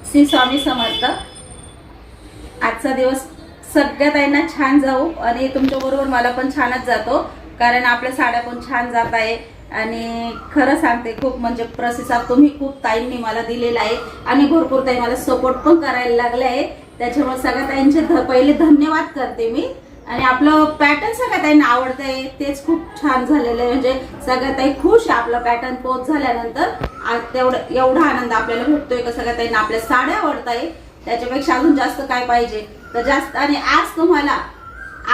श्री स्वामी समर्थ। आजचा दिवस सगळ्या ताईंना छान जाऊ आणि तुमच्या बरोबर मला पण छानच जातो, कारण आपल्या साड्या पण छान जात आहे। आणि खरं सांगते खूप म्हणजे प्रतिसाद तुम्ही खूप ताईंनी मला दिलेला आहे आणि भरपूर ताई मला सपोर्ट पण करायला लागले आहे। त्याच्यामुळे सगळ्या ताईंचे पहिले धन्यवाद करते मी। आणि आपलं पॅटर्न सगळ्या ताईंना आवडतंय, तेच खूप छान झालेलं आहे। म्हणजे सगळ्या ताई खुश आहे आपलं पॅटर्न पोच झाल्यानंतर। आज तेवढं एवढा आनंद आपल्याला भेटतोय का सगळ्या ताईंना आपल्या साड्या आवडताय, त्याच्यापेक्षा अजून जास्त काय पाहिजे तर जास्त। आणि आज तुम्हाला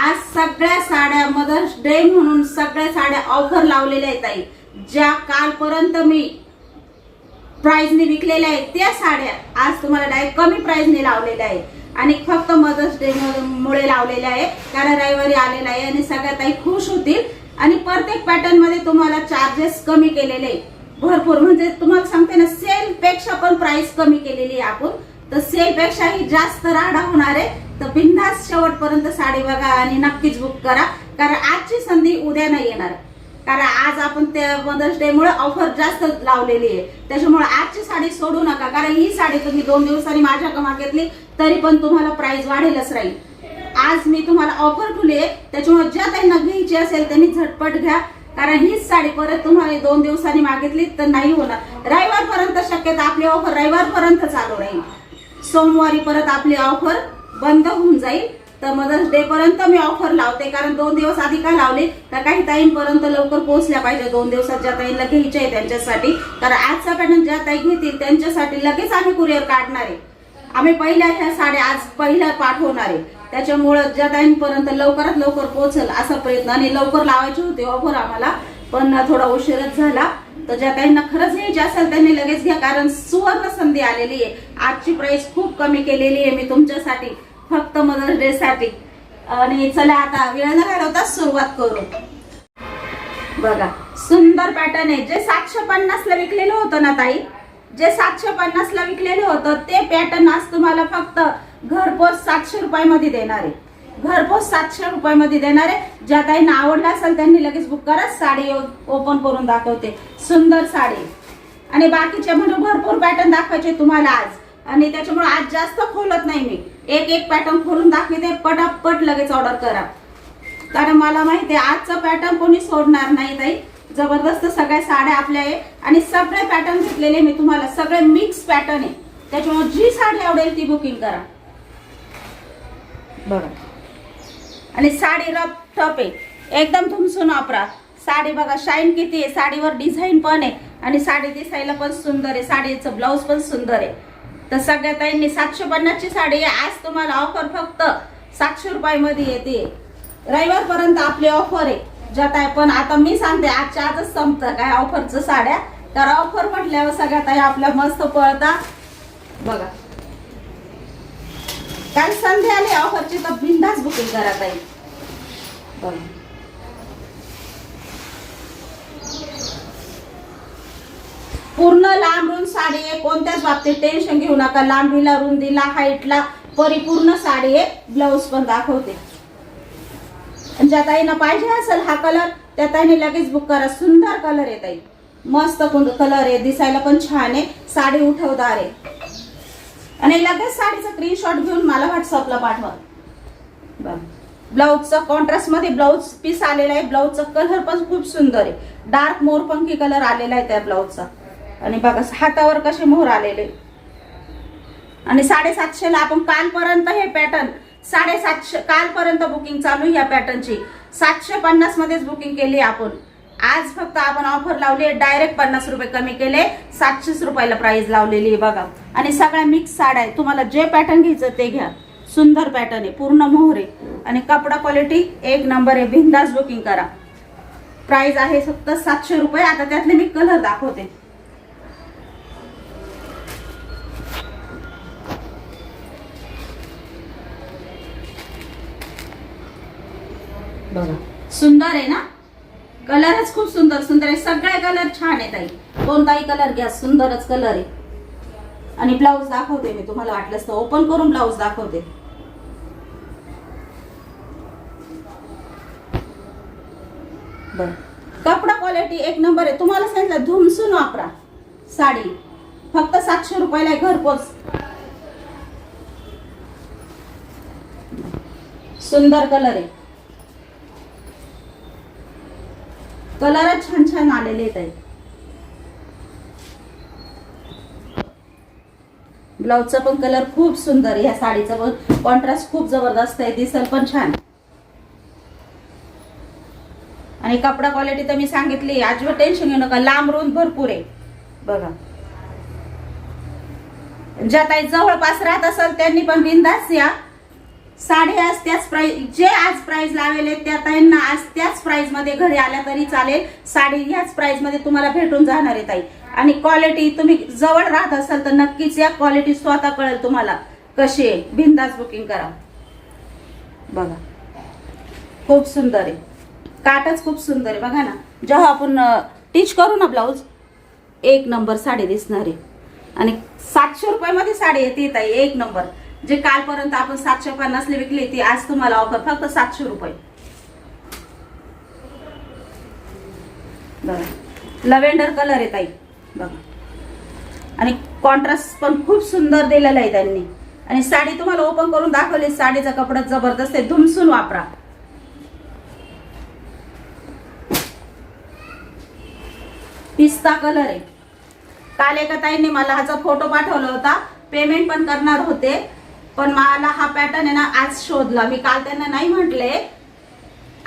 आज सगळ्या साड्या मदर्स डे म्हणून सगळ्या साड्या ऑफर लावलेल्या आहेत ताई। ज्या कालपर्यंत मी प्राइसने विकलेल्या आहेत त्या साड्या आज तुम्हाला डायरेक्ट कमी प्राइसने लावलेल्या आहेत आणि फक्त मदर्स डे मुळे लावलेल्या आहे, कारण रविवारी आलेला आहे आणि सगळ्या ताई खुश होतील। आणि प्रत्येक पॅटर्न मध्ये तुम्हाला चार्जेस कमी केलेले आहे भरपूर। म्हणजे तुम्हाला सांगते ना, सेल पेक्षा पण प्राइस कमी केलेली आहे आपण, तर सेल पेक्षाही जास्त राडा होणार आहे। तर बिनधास्त शेवटपर्यंत साडी बघा आणि नक्कीच बुक करा, कारण आजची संधी उद्या नाही येणार। कारण आज आपण त्या मदर्स डे मुळे ऑफर जास्त लावलेली आहे, त्याच्यामुळे आजची साडी सोडू नका। कारण ही साडी तुम्ही 2 दिवसांनी माझ्या मागितली तरी पण तुम्हाला प्राइस वाढेलच राहील। आज मी तुम्हाला ऑफर ठेवली आहे, त्याच्यामुळे ज्या त्यांना घ्यायची असेल त्यांनी झटपट घ्या, कारण हीच साडी परत तुम्हाला 2 दिवसांनी मागितली तर नाही होणार। रविवारपर्यंत शक्यता आपली ऑफर रविवारपर्यंत चालू राहील, सोमवारी परत आपली ऑफर बंद होऊन जाईल। तर मदर्स डे पर्यंत मी ऑफर लावते, कारण 2 दिवस आधी का लावले तर काही ताईंपर्यंत लवकर पोहोचल्या पाहिजे 2 दिवसात ज्या ताईंना घ्यायचे आहे त्यांच्यासाठी। कारण आजचा पॅटर्न ज्या ताई घेतील त्यांच्यासाठी लगेच आम्ही कुरिअर काढणार आहे। आम्ही पहिल्या ह्या साड्या आज पहिल्या पाठवणार आहे, त्याच्यामुळे ज्या ताईंपर्यंत लवकरात लवकर पोहोचल असा प्रयत्न। आणि लवकर लावायची होती ऑफर आम्हाला, पण थोडा उशीरच झाला। तर ज्या ताईंना खरंच घ्यायची असेल त्यांनी लगेच घ्या, कारण सुवर्ण संधी आलेली आहे। आजची प्राइस खूप कमी केलेली आहे मी तुमच्यासाठी, फक्त मदर्स डे साठी। आणि चला आता वेळ न घालवता सुरुवात करू। बघा सुंदर पॅटर्न आहे, जे 750 ला विकलेलं होतं ना ताई, जे 750 ला विकलेलं होतं ते पॅटर्न आज तुम्हाला फक्त घरपोच 700 रुपयामध्ये देणार आहे। घरपोच 700 रुपयामध्ये देणार आहे। ज्या ताईंना आवडला असेल त्यांनी लगेच बुक करा। साडी ओपन करून दाखवते, सुंदर साडी। आणि बाकीचे म्हणजे भरपूर पॅटर्न दाखवायचे तुम्हाला आज, आणि त्याच्यामुळे आज जास्त खोलत नाही मी, एक एक पॅटर्न खोलून दाखवते, पटापट लगेच ऑर्डर करा। कारण मला माहिती आहे आजचा पॅटर्न कोणी सोडणार नाही ताई, जबरदस्त सगळ्या साड्या आपल्या आहे आणि सगळे पॅटर्न घेतलेले मी तुम्हाला, सगळे मिक्स पॅटर्न आहे। त्याच्यामुळे जी साडी आवडेल ती बुकिंग करा। बघा आणि साडी रफ टप आहे, एकदम तुमसून वापरा। साडी बघा शाईन किती आहे, साडीवर डिझाईन पण आहे आणि साडी दिसायला पण सुंदर आहे, साडीचं ब्लाऊज पण सुंदर आहे। तर सगळ्या ताईंनी 750 ची साडी आहे आज तुम्हाला ऑफर फक्त 700 रुपयामध्ये येते। रविवारपर्यंत आपली ऑफर आहे ज्या ताई, पण आता मी सांगते आजच्या आजच संपतं काय ऑफरचं साड्या। तर ऑफर म्हटल्यावर सगळ्या ताई आपल्या मस्त पळता। बघा काल संधी आली ऑफरची, तर बिनधास्त बुकिंग करा ताई। बघा पूर्ण लांब रुंद साडी आहे, कोणत्याच बाबतीत टेन्शन घेऊ नका। लांबीला, रुंदीला, हाईटला परिपूर्ण साडी आहे। ब्लाऊज पण दाखवते। ज्या ताईंना पाहिजे असेल हा कलर त्या ताईने लगेच बुक करा। सुंदर कलर आहे ताई, मस्त कलर आहे, दिसायला पण छान आहे, साडी उठवदार आहे। आणि लगेच साडीचा स्क्रीनशॉट घेऊन मला व्हॉट्सअपला पाठवा। ब्लाऊजचा कॉन्ट्रास्ट मध्ये ब्लाऊज पीस आलेला आहे, ब्लाऊजचा कलर पण खूप सुंदर आहे, डार्क मोरपंखी कलर आलेला आहे त्या ब्लाऊजचा। आणि बघा हातावर कसे मोहर आलेले। आणि 750 ला आपण कालपर्यंत हे पॅटर्न 750 कालपर्यंत बुकिंग चालू या पॅटर्नची, 750 मध्येच बुकिंग केली आपण। आज फक्त आपण ऑफर लावली आहे, डायरेक्ट 50 रुपये कमी केले, 700 रुपयाला प्राइस लावलेली आहे बघा। आणि सगळ्या मिक्स साड्या आहे, तुम्हाला जे पॅटर्न घ्यायचं ते घ्या। सुंदर पॅटर्न आहे, पूर्ण मोहर आहे आणि कपडा क्वालिटी एक नंबर आहे। बिनधास्त बुकिंग करा। प्राइस आहे फक्त 700 रुपये। आता त्यातले मी कलर दाखवते। बघा सुंदर आहे ना, कलरच खूप सुंदर सुंदर आहे, सगळे कलर छान आहे ताई। कोणताही कलर घ्या, सुंदरच कलर आहे। आणि ब्लाऊज दाखवते मी तुम्हाला, वाटलंच तर ओपन करून ब्लाऊज दाखवते। बघ कपडा क्वालिटी एक नंबर आहे, तुम्हाला सांगितलं धुमसून वापरा साडी। फक्त 700 रुपयाला घरपोच सुंदर कलर आहे, कलरच छान छान आलेले आहेत. ब्लाउजचा पण कलर खूप सुंदर, ह्या साडीचा पण कॉन्ट्रास्ट खूप जबरदस्त आहे, दिसल पण छान. आणि कपडा क्वालिटी तर मी सांगितली, अजिबात टेन्शन घेऊ नका, लांब रुंद भरपूर आहे बघा. ज्या ताई जवळपास राहत असेल त्यांनी पण बिंदास या. साडे आज त्याच प्राइस, जे आज प्राइस लावले त्या ताईंना आज त्याच प्राइस मध्ये घरी आल्या तरी चालेल. साडी ह्याच प्राइस मध्ये तुम्हाला भेटून जाणार आहे ताई. आणि क्वालिटी तुम्ही जवळ राहत असाल तर नक्कीच या, क्वालिटी स्वतः कळेल तुम्हाला कशी आहे. बिंदास बुकिंग करा बघा, खूप सुंदर आहे, काटच खूप सुंदर आहे बघा ना. जेव्हा आपण टिच करू ना ब्लाऊज, एक नंबर साडी दिसणार आहे. आणि 700 रुपयामध्ये साडी येते ताई, एक नंबर. जे कालपर्यंत आपण 750 ला विकली ती आज तुम्हाला ऑफर फक्त 700 रुपये. बघा लव्हेंडर कलर आहे ताई बघा. आणि कॉन्ट्रास्ट पण खूप सुंदर दिलेला आहे त्यांनी. आणि साडी तुम्हाला ओपन करून दाखवली, साडीचा कपडा जबरदस्त आहे, धुमसून वापरा. पिस्ता कलर आहे. काल एका ताईंनी मला ह्याचा फोटो पाठवला होता, पेमेंट पण करणार होते, पण मला हा पॅटर्न आहे ना आज शोधला. मी काल त्यांना नाही म्हटले,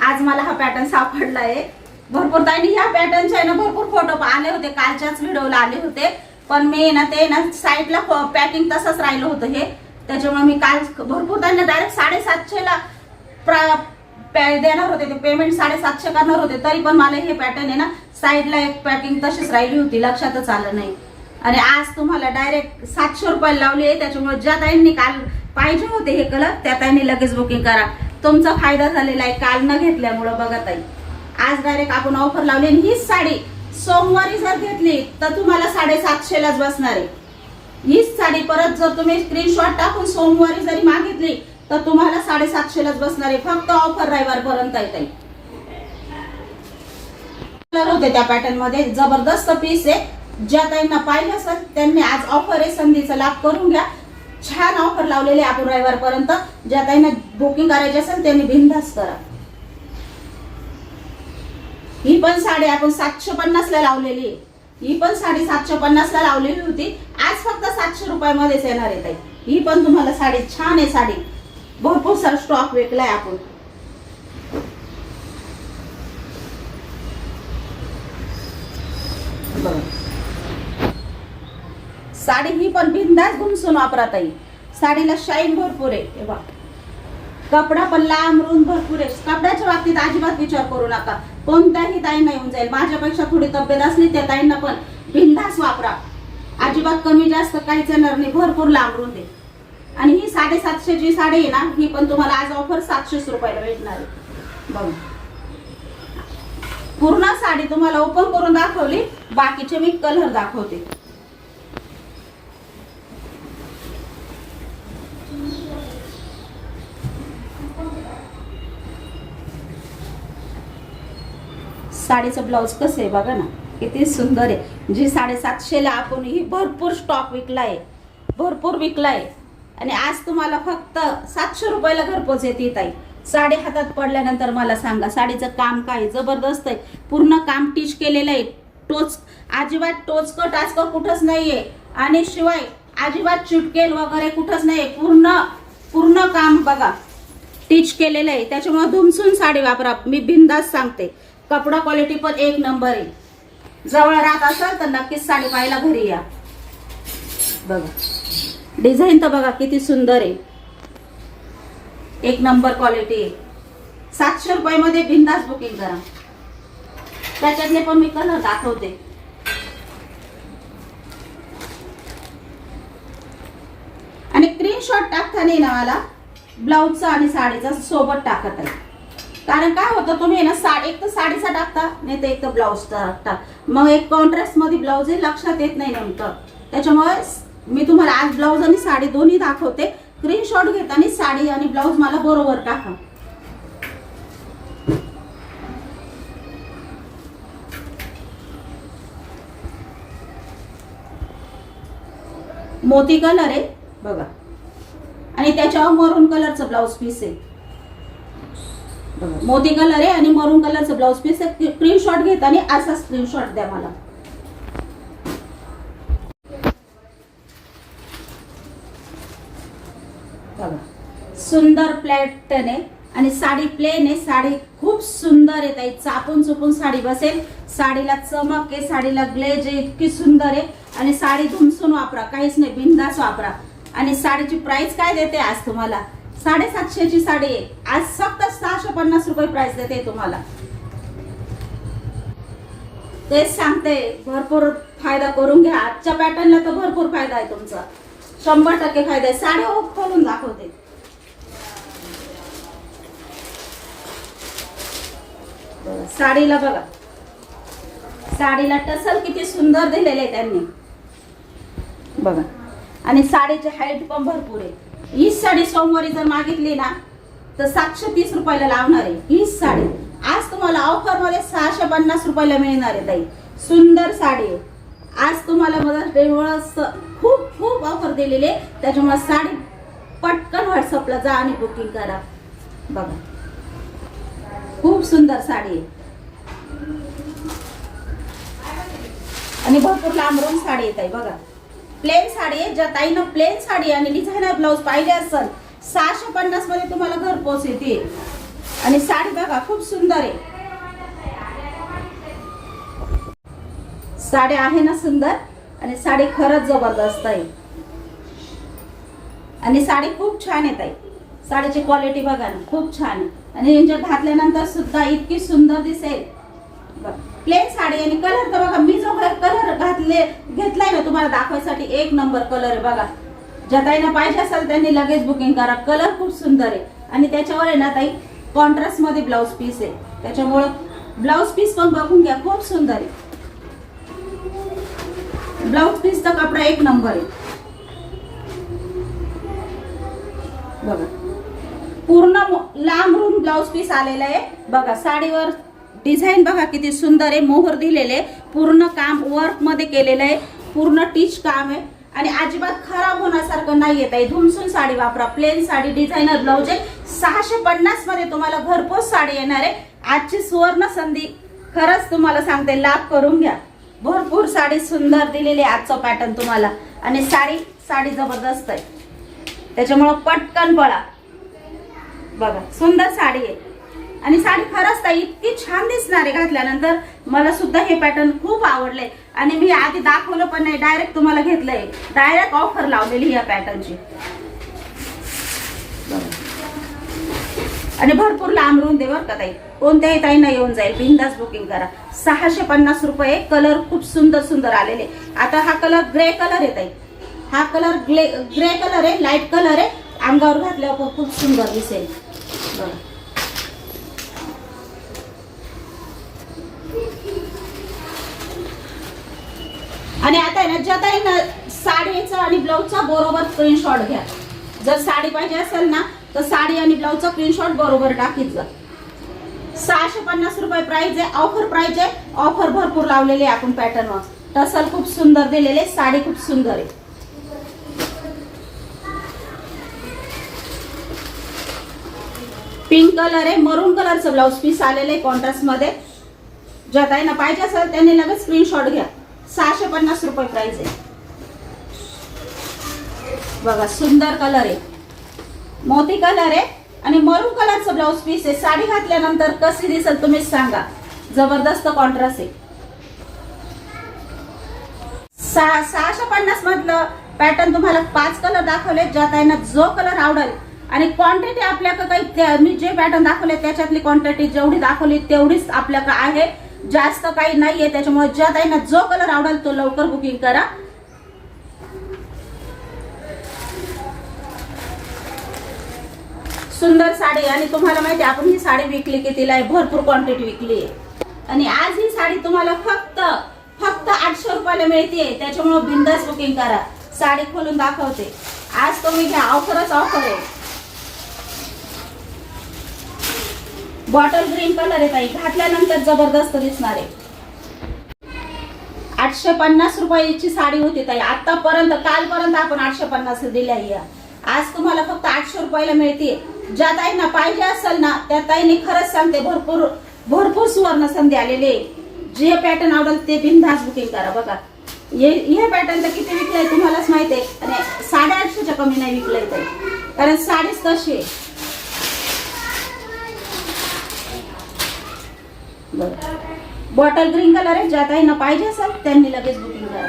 आज मला हा पॅटर्न सापडला आहे. भरपूर ताईंनी ह्या पॅटर्नचे आहे ना भरपूर फोटो आले होते, कालच्याच व्हिडिओला आले होते, पण मी ना ते ना साईडला पॅकिंग तसंच राहिलं होतं हे, त्याच्यामुळे मी काल भरपूर ताईंना डायरेक्ट 750 ला देणार होते, ते पेमेंट 750 करणार होते, तरी पण मला हे पॅटर्न आहे ना साईडला एक पॅकिंग तशीच राहिली होती, लक्षातच आलं नाही. आणि आज तुम्हाला डायरेक्ट 700 रुपये लावले. त्याच्यामुळे ज्या ताईंनी काल पाहिजे होते हे कलर त्या ताईंनी लगेच बुकिंग करा, तुमचा फायदा झालेला आहे काल न घेतल्यामुळे. बघा ताई, आज डायरेक्ट आपण ऑफर लावली. आणि हीच साडी सोमवारी जर घेतली तर तुम्हाला 750 लाच बसणार आहे. हीच साडी परत जर तुम्ही स्क्रीनशॉट टाकून सोमवारी जरी मागितली तर तुम्हाला 750 लाच बसणार आहे. फक्त ऑफर रविवार पर्यंत आहे ताई. कलर होते त्या पॅटर्न मध्ये, जबरदस्त पीस आहे. ज्या ताईंना पाहिजे असेल त्यांनी आज ऑफर आहे, संधीचा लाभ करून घ्या. छान ऑफर लावलेली आपण रविवार पर्यंत. ज्या ताईंना बुकिंग करायची असेल त्यांनी बिनधास्त करा. ही पण साडी आपण 750 ला लावलेली आहे. ही पण साडी 750 ला लावलेली होती, आज फक्त 700 रुपयामध्येच येणार आहे ताई. ही पण तुम्हाला साडी छान आहे. साडी भरपूर सारा स्टॉक विकलाय आपण. साडी ही पण बिंदास घुमसून वापरा ताई. साडीला शाईन भरपूर आहे. हे बघा कपडा पण लांब रुंद भरपूर आहे. कपड्याच्या बाबतीत अजिबात विचार करू नका, कोणत्याही ताईंना येऊन जाईल. माझ्यापेक्षा थोडी तब्येत असली त्या ताईंना पण बिंदास वापरा, अजिबात कमी जास्त काहीच येणार नाही, भरपूर लांब रुंद आहे. आणि ही 750 ची साडी आहे ना, ही पण तुम्हाला आज ऑफर 700 रुपयाला भेटणार आहे. बघा पूर्ण साडी तुम्हाला ओपन करून दाखवली, बाकीचे मी कलर दाखवते. साडीचं ब्लाउज कसं आहे बघा ना, किती सुंदर आहे. जी 750 ला आपण ही भरपूर स्टॉक विकलाय, भरपूर विकलाय. आणि आज तुम्हाला फक्त 700 रुपयाला घरपोच येते ताई. साडी हातात पडल्यानंतर मला सांगा, साडीचं काम काय जबरदस्त आहे. पूर्ण काम टिच केलेलं आहे, टोच अजिबात टोचकं टाचकं कुठंच नाहीये. आणि शिवाय अजिबात चिटकेल वगैरे कुठंच नाहीये. पूर्ण काम बघा टिच केलेलं आहे. त्याच्यामुळे धुमसून साडी वापरा, मी बिंदास सांगते. कपडा क्वालिटी पण एक नंबर आहे. जवळ राहत असेल तर नक्कीच साडी पाहायला घरी या. बघा डिझाईन तर बघा किती सुंदर आहे, एक नंबर क्वालिटी आहे. 700 रुपयामध्ये बिंदास बुकिंग करा. त्याच्यातले पण मी कलर दाखवते. आणि स्क्रीनशॉट टाकताना ना मला ब्लाऊजचा आणि साडीचा सोबत टाकत आहे. कारण काय होतं, तुम्ही ना एक तर साडीचा टाकता, नाही तर एक तर ब्लाऊजचा टाकता, मग एक कॉन्ट्रास्ट मध्ये ब्लाऊज लक्षात येत नाही नेमकं. त्याच्यामुळे मी तुम्हाला आज ब्लाऊज आणि साडी दोन्ही दाखवते. स्क्रीनशॉट घेताना साडी आणि ब्लाऊज मला बरोबर टाका. मोती कलर आहे बघा, आणि त्याच्यावर मरून कलरचं ब्लाऊज पीस आहे. बघा मोती कलर आहे आणि मरून कलरचं ब्लाऊज पीस आहे. स्क्रीनशॉट घेता आणि असा स्क्रीनशॉट द्या मला. बघा सुंदर पॅटर्न आहे आणि साडी प्लेन आहे. साडी खूप सुंदर आहे ताई, चापून चुपून साडी बसेल. साडीला चमक आहे, साडीला ग्लेज आहे, इतकी सुंदर आहे. आणि साडी धुमसून वापरा, काहीच नाही, बिंदास वापरा. आणि साडीची प्राइस काय देते आज तुम्हाला, 750 ची साडी आहे. आज फक्त 650 रुपये प्राइस देते तुम्हाला. तेच सांगते, भरपूर फायदा करून घ्या. आजच्या पॅटर्नला तर भरपूर फायदा आहे तुमचा, 100% फायदा आहे. साडी खोलून दाखवते. साडीला बघा, साडीला टसल किती सुंदर दिलेले आहे त्यांनी बघा. आणि साडीची हाईट पण भरपूर आहे. ही साडी सोमवारी जर मागितली ना तर 730 रुपयाला लावणार आहे. ही साडी आज तुम्हाला ऑफर मध्ये 650 रुपयाला मिळणार आहे ताई. सुंदर साडी आहे. आज तुम्हाला मदर्स डे खूप खूप ऑफर दिलेली आहे. त्याच्यामुळे साडी पटकन व्हॉट्सअपला जा आणि बुकिंग करा. बघा खूप सुंदर साडी आहे आणि भरपूर लांबरून साडी येत आहे. बघा प्लेन साडी आहे. ज्या ताईनं प्लेन साडी आणि डिझायनर ब्लाऊज पाहिजे असेल 650 मध्ये तुम्हाला घरपोच येते. आणि साडी बघा खूप सुंदर आहे. साडी आहे ना सुंदर, आणि साडी खरंच जबरदस्त आहे. आणि साडी खूप छान येत आहे. साडीची क्वालिटी बघा ना, खूप छान आहे. आणि यांच्या घातल्यानंतर सुद्धा इतकी सुंदर दिसेल. प्लेन साडी आणि कलर तर बघा, मी जो कलर घेतलाय ना तुम्हाला दाखवायसाठी, एक नंबर कलर आहे बघा. ज्या ताईना पाहिजे असेल त्यांनी लगेच बुकिंग करा. कलर खूप सुंदर आहे. आणि त्याच्यावर आहे ना ताई कॉन्ट्रास्ट मध्ये ब्लाऊज पीस आहे, त्याच्यामुळे ब्लाऊज पीस पण बघून घ्या, खूप सुंदर आहे. ब्लाऊज पीसचा कपडा एक नंबर आहे बघा. पूर्ण लांबरून ब्लाऊज पीस आलेला आहे बघा. साडीवर डिझाईन बघा किती सुंदर आहे. मोहर दिलेले, पूर्ण काम वर्क मध्ये केलेलं आहे. पूर्ण टिच काम आहे आणि अजिबात खराब होण्यासारखं नाही येत आहे. धुमसून साडी वापरा. प्लेन साडी, डिझायनर ब्लाऊज आहे. 650 मध्ये तुम्हाला घरपोच साडी येणार आहे. आजची सुवर्ण संधी, खरंच तुम्हाला सांगते, लाभ करून घ्या. भरपूर साडी सुंदर दिलेली आहे. आजचा पॅटर्न तुम्हाला, आणि साडी जबरदस्त आहे. त्याच्यामुळे पटकन पळा. बघा सुंदर साडी आहे आणि साडी खरंच ताई इतकी छान दिसणार आहे घातल्यानंतर. मला सुद्धा हे पॅटर्न खूप आवडले आणि मी आधी दाखवलं पण नाही, डायरेक्ट तुम्हाला घेतलंय. डायरेक्ट ऑफर लावलेली या पॅटर्नची. आणि भरपूर लांबरून दे बरं का ताई, कोणत्याही ताईंना येऊन जाईल. बिंदास बुकिंग करा. 650 रुपये. कलर खूप सुंदर सुंदर आलेले. आता हा कलर ग्रे कलर आहे ताई. हा कलर ग्रे कलर आहे, लाईट कलर आहे. अंगावर घातल्यावर खूप सुंदर दिसेल बघा. आणि आता आहे ना, ज्या ताईंना साडीचा आणि ब्लाऊजचा बरोबर स्क्रीनशॉट घ्या. जर साडी पाहिजे असेल ना तर साडी आणि ब्लाऊजचा स्क्रीनशॉट बरोबर टाकीत जा. 650 रुपये प्राइस आहे. ऑफर प्राइस आहे. ऑफर भरपूर लावलेली आहे आपण पॅटर्नवर. टसल खूप सुंदर दिलेले. साडी खूप सुंदर आहे. पिंक कलर आहे. मरून कलरचं ब्लाऊज पीस आलेलं आहे कॉन्ट्रास्ट मध्ये. ज्या ताईंना पाहिजे असेल त्यांनी लगेच स्क्रीनशॉट घ्या. 650 रुपये प्राइस आहे बघा. सुंदर कलर आहे, मोती कलर आहे आणि मरून कलरचं ब्लाऊज पीस आहे. साडी घातल्यानंतर कशी दिसेल तुम्हीच सांगा. जबरदस्त कॉन्ट्रास्ट आहे. 650 मधलं पॅटर्न तुम्हाला 5 कलर दाखवले. ज्या ताईंना जो कलर आवडेल, आणि क्वांटिटी आपल्याकडे काही, मी जे पॅटर्न दाखवले त्याच्यातली क्वांटिटी जेवढी दाखवली तेवढीच आपल्याकडे आहे, जास्त काही नाहीये. त्याच्यामुळे ज्या ताईंना जो कलर आवडेल तो लवकर बुकिंग करा. सुंदर साडी. आणि तुम्हाला माहिती आहे आपण ही साडी विकली कितीला आहे, भरपूर क्वांटिटी विकली आहे. आणि आज ही साडी तुम्हाला फक्त 800 रुपयाला मिळते. त्याच्यामुळे बिंदास बुकिंग करा. साडी खोलून दाखवते. आज तुम्ही घ्या, ऑफरच ऑफर आहे. बॉटल ग्रीन कलर आहे ताई. घातल्यानंतर जबरदस्त दिसणार आहे. 850 रुपयाची साडी होती ताई. आतापर्यंत, कालपर्यंत आपण 850 दिल्या. आज तुम्हाला फक्त 800 रुपयाला मिळते. ज्या ताईंना पाहिजे असेल ना त्या ताईंनी खरंच सांगते भरपूर भरपूर सुवर्ण संधी आलेली आहे. जे पॅटर्न आवडेल ते बिनधास्त बुकिंग करा. बघा हे पॅटर्न तर किती विकलंय तुम्हालाच माहिती आहे आणि 850च्या कमी नाही विकलंय ते, कारण साडीच तशी आहे. बॉटल ग्रीन कलर आहे. ज्या ताईंना पाहिजे असेल त्यांनी लगेच बुकिंग करा.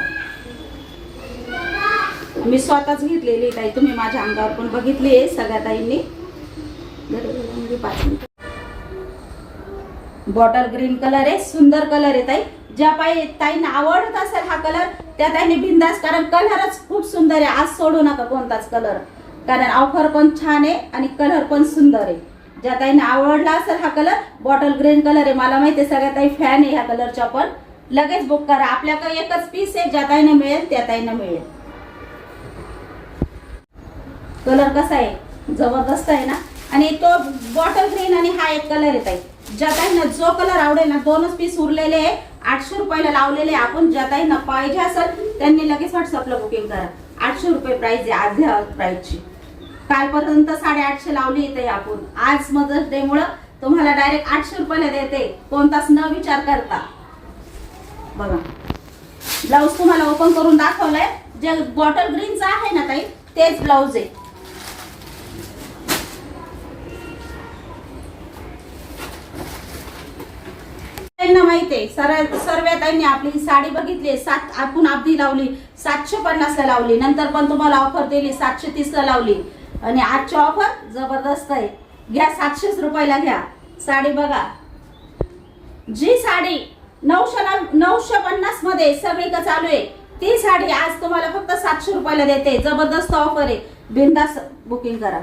मी स्वतःच घेतलेली ताई, तुम्ही माझ्या अंगावर पण बघितली आहे सगळ्या ताईंनी. बॉटल ग्रीन कलर आहे, सुंदर कलर आहे ताई. ज्या ताईंना आवडत असेल हा कलर त्या ताईंनी बिंदास, कारण कलरच खूप सुंदर आहे. आज सोडू नका कोणताच कलर, कारण ऑफर पण छान आहे आणि कलर पण सुंदर आहे. ज्या ताईंना आवडला असेल हा कलर, बॉटल ग्रीन कलर आहे. मला माहिती आहे सगळ्या ताई फॅन आहे ह्या कलरच्या, पण लगेच बुक करा. आपल्याकडे एकच पीस आहे, ज्या ताईंना मिळेल त्या ताईंना मिळेल. कलर कसा आहे, जबरदस्त आहे ना. आणि तो बॉटल ग्रीन आणि हा एक कलर आहे ताई. ज्या ताईंना जो कलर आवडेल ना, 2च पीस उरलेले आहे, 800 रुपयाला लावलेले आपण. ज्या ताईंना पाहिजे असेल त्यांनी लगेच व्हॉट्सअपला बुकिंग करा. 800 रुपये प्राइस आहे आधी प्राइसची. कालपर्यंत 850 लावली इथे आपण. आज मदर्स डे मुळे तुम्हाला डायरेक्ट 800 रुपयाला देते, कोणताच न विचार करता. बघा ब्लाऊज तुम्हाला ओपन करून दाखवलंय. जे बॉटल ग्रीनचा आहे ना ताई तेच ब्लाऊज आहे. त्यांना माहिती आहे सर्व ताईंनी आपली साडी बघितली. आपण आधी लावली 750 ला लावली, नंतर पण तुम्हाला ऑफर दिली 730 ला लावली आणि आजची ऑफर जबरदस्त आहे. घ्या 700 रुपयाला घ्या साडी. बघा जी साडी 950 मध्ये सगळी का चालू आहे ती साडी आज तुम्हाला फक्त 700 रुपयाला देते. जबरदस्त ऑफर आहे, बिनधास्त बुकिंग करा.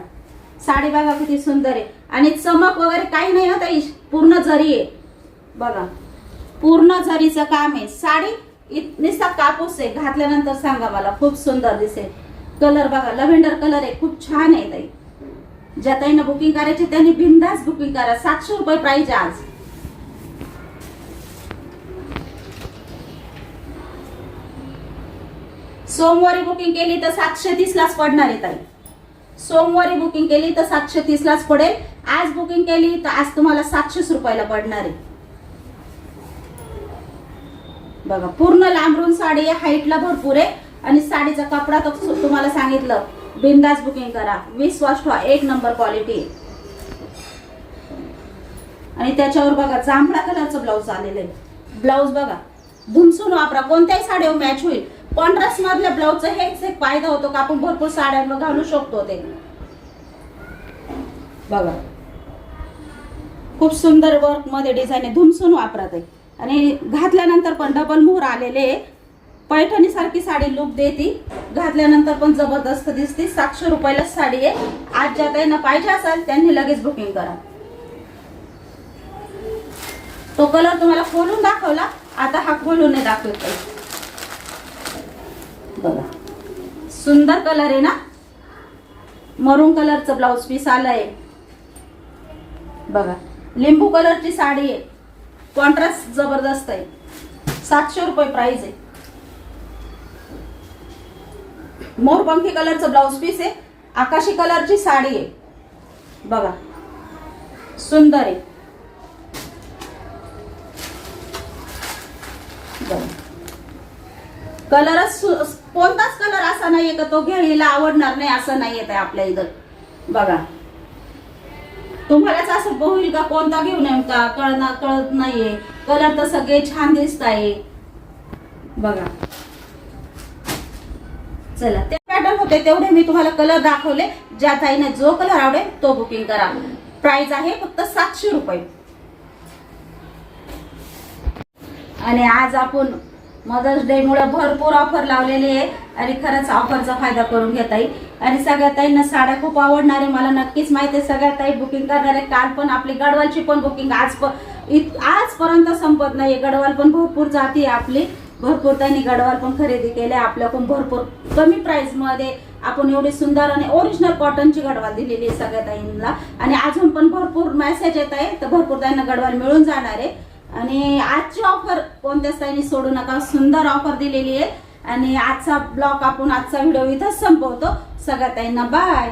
साडी बघा किती सुंदर आहे आणि चमक वगैरे काही नाही होत, पूर्ण जरी आहे. बघा पूर्ण जरीचं काम आहे. साडी नुसता कापूस आहे, घातल्यानंतर सांगा मला, खूप सुंदर दिसेल. कलर बघा लव्हेंडर कलर आहे, खूप छान आहे ताई. ज्या ताईंना बुकिंग करायची त्यांनी बिनधास्त बुकिंग करा. 700 रुपये प्राइस आहे आज. सोमवारी बुकिंग केली तर 730 लाच पडणार आहे ताई. सोमवारी बुकिंग केली तर 730 लाच पडेल. आज बुकिंग केली तर आज तुम्हाला 700 रुपयाला पडणार आहे. बघा पूर्ण लांबरून साडी आहे, हाईटला भरपूर आहे आणि साडीचा कपडा तर तुम्हाला सांगितलं बिनधास्त बुकिंग करा. विश्वास ठेवा, एक नंबर क्वालिटी आहे. आणि त्याच्यावर बघा जांभळा कलरचं ब्लाऊज आलेलं आहे. ब्लाऊज बघा धुमसून वापरा, कोणत्याही साडीवर मॅच होईल. कॉन्ट्रास्ट मधल्या ब्लाऊजचा हेच एक फायदा होतो का आपण भरपूर साड्यांवर घालू शकतो. ते बघा खूप सुंदर वर्क मध्ये डिझाईन आहे, धुमसून वापरा ते. आणि घातल्यानंतर पण डबल मोहर आलेले, पैठणी सारखी साडी लुक देती. घातल्यानंतर पण जबरदस्त दिसते. 700 रुपयाला साडी आहे. आज ज्या ताईंना पाहिजे असेल त्यांनी लगेच बुकिंग करा. तो कलर तुम्हाला खोलून दाखवला, आता हा खोलून नाही दाखवत. बघा सुंदर कलर आहे ना, मरून कलरचं ब्लाऊज पीस आलंय. बघा लिंबू कलरची साडी आहे, कॉन्ट्रास्ट जबरदस्त आहे. 700 रुपये प्राइस आहे. मोरपंखी कलरचं ब्लाऊज पीस आहे, आकाशी कलरची साडी आहे. बघा सुंदर आहे. कलरच कोणताच कलर असा नाहीये का तो घ्यायला आवडणार नाही असं नाही येत आहे आपल्या इथं. बघा तुम्हालाच असं होईल का कोणता घेऊ नये का कळत नाहीये. कलर तर सगळे छान दिसत आहे. बघा चला ते पॅटर्न होते तेवढे मी तुम्हाला कलर दाखवले. ज्या ताईने जो कलर आवडेल तो बुकिंग करा. प्राइस आहे फक्त 700 रुपये. आणि आज आपण मदर्स डे मुळे भरपूर ऑफर लावलेली आहे आणि खरंच ऑफरचा फायदा करून घेता येईल. आणि सगळ्या ताईंना साड्या खूप आवडणार आहे, मला नक्कीच माहिती आहे. सगळ्या ताई बुकिंग करणार आहे. काल पण आपली गडवालची पण बुकिंग आजपर्यंत संपत नाही. गडवाल पण भरपूर जाती आपली, भरपूर ताईंनी गडवाल पण खरेदी केले. आपल्याकडून भरपूर कमी प्राइस मध्ये आपण एवढी सुंदर आणि ओरिजिनल कॉटनची गडवाल दिलेली आहे सगळ्या ताईंना. आणि अजून पण भरपूर मेसेज येत आहे, तर भरपूर ताईंना गडवाल मिळून जाणार आहे. आणि आजची ऑफर कोणत्याच ताईंनी सोडू नका, सुंदर ऑफर दिलेली आहे. आणि आजचा ब्लॉग आपण आजचा व्हिडिओ इथंच संपवतो. सगळ्या ताईंना बाय.